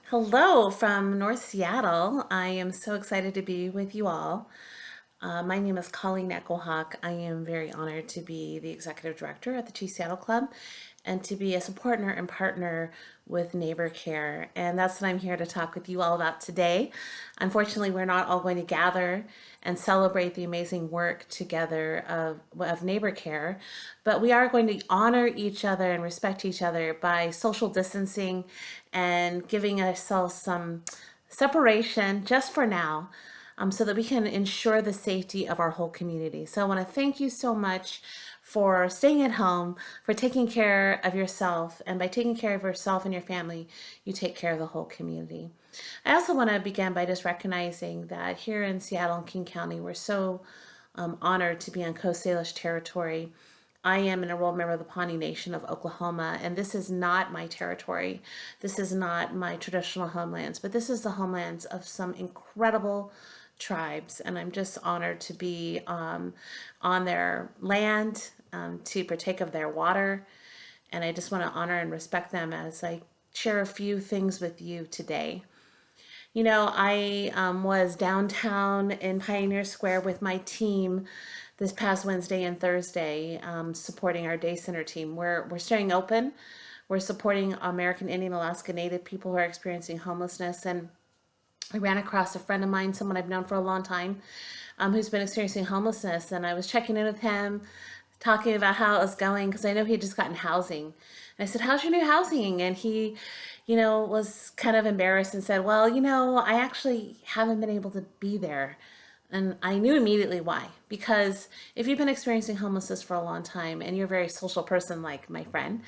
Hello from North Seattle. I am so excited to be with you all. My name is Colleen Echohawk. I am very honored to be the executive director at the Chief Seattle Club and to be a supporter and partner with Neighborcare. And that's what I'm here to talk with you all about today. Unfortunately, we're not all going to gather and celebrate the amazing work together of Neighborcare, but we are going to honor each other and respect each other by social distancing and giving ourselves some separation just for now, so that we can ensure the safety of our whole community. So I want to thank you so much for staying at home, for taking care of yourself. And by taking care of yourself and your family, you take care of the whole community. I also want to begin by just recognizing that here in Seattle and King County, we're so honored to be on Coast Salish territory. I am an enrolled member of the Pawnee Nation of Oklahoma, and this is not my territory. This is not my traditional homelands, but this is the homelands of some incredible tribes, and I'm just honored to be on their land, to partake of their water, and I just want to honor and respect them as I share a few things with you today. I was downtown in Pioneer Square with my team this past Wednesday and Thursday, supporting our day center team. We're staying open. We're supporting American Indian Alaska Native people who are experiencing homelessness. And I ran across a friend of mine, someone I've known for a long time, who's been experiencing homelessness. And I was checking in with him, talking about how it was going, because I know he had just gotten housing. And I said, "How's your new housing?" And he, was kind of embarrassed and said, "Well, I actually haven't been able to be there." And I knew immediately why. Because if you've been experiencing homelessness for a long time and you're a very social person like my friend,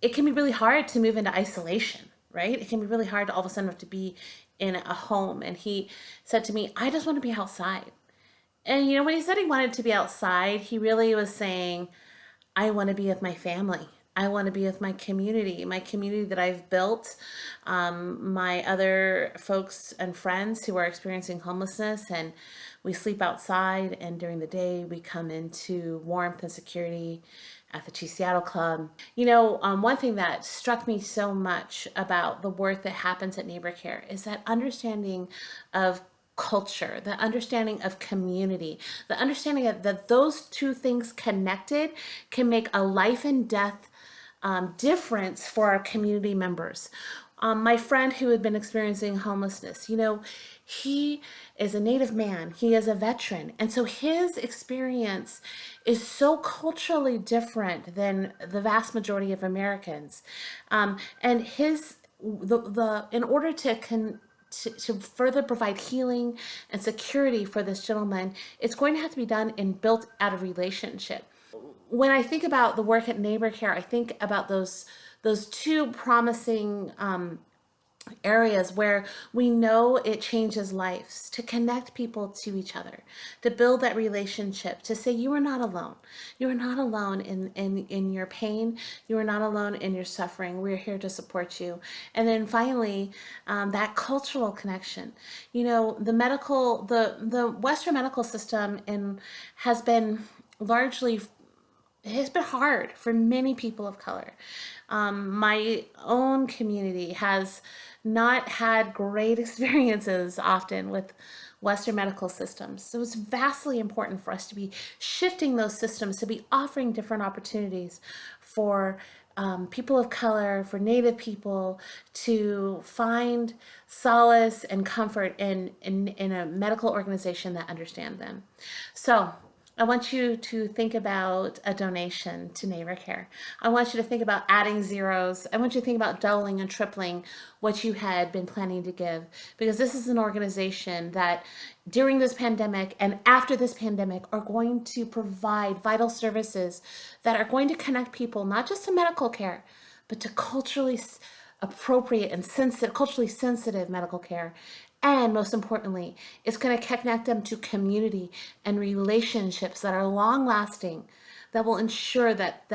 it can be really hard to move into isolation, right? It can be really hard to all of a sudden have to be in a home. And he said to me, "I just want to be outside." And when he said he wanted to be outside, he really was saying, "I want to be with my family. I want to be with my community that I've built, my other folks and friends who are experiencing homelessness, and we sleep outside, and during the day we come into warmth and security at the Chief Seattle Club." One thing that struck me so much about the work that happens at Neighborcare is that understanding of culture, the understanding of community, the understanding that those two things connected can make a life and death difference for our community members. My friend who had been experiencing homelessness, he is a Native man, he is a veteran, and so his experience is so culturally different than the vast majority of Americans. And in order to further provide healing and security for this gentleman, it's going to have to be done and built out of relationship. When I think about the work at Neighborcare, I think about those two promising areas where we know it changes lives, to connect people to each other, to build that relationship, to say you are not alone. You are not alone in your pain. You are not alone in your suffering. We're here to support you. And then finally, that cultural connection. The Western medical system has been largely, it's been hard for many people of color. My own community has not had great experiences often with Western medical systems. So it's vastly important for us to be shifting those systems, to be offering different opportunities for people of color, for Native people to find solace and comfort in a medical organization that understands them. So I want you to think about a donation to Neighborcare. I want you to think about adding zeros. I want you to think about doubling and tripling what you had been planning to give, because this is an organization that during this pandemic and after this pandemic are going to provide vital services that are going to connect people not just to medical care, but to culturally appropriate and culturally sensitive medical care. And most importantly, it's going to connect them to community and relationships that are long lasting, that will ensure that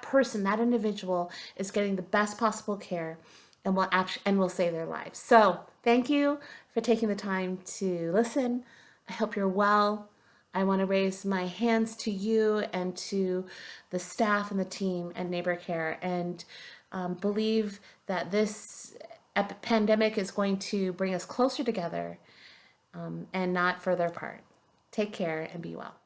person, that individual, is getting the best possible care and will save their lives. So thank you for taking the time to listen. I hope you're well. I want to raise my hands to you and to the staff and the team at Neighborcare, and believe that this pandemic is going to bring us closer together and not further apart. Take care and be well.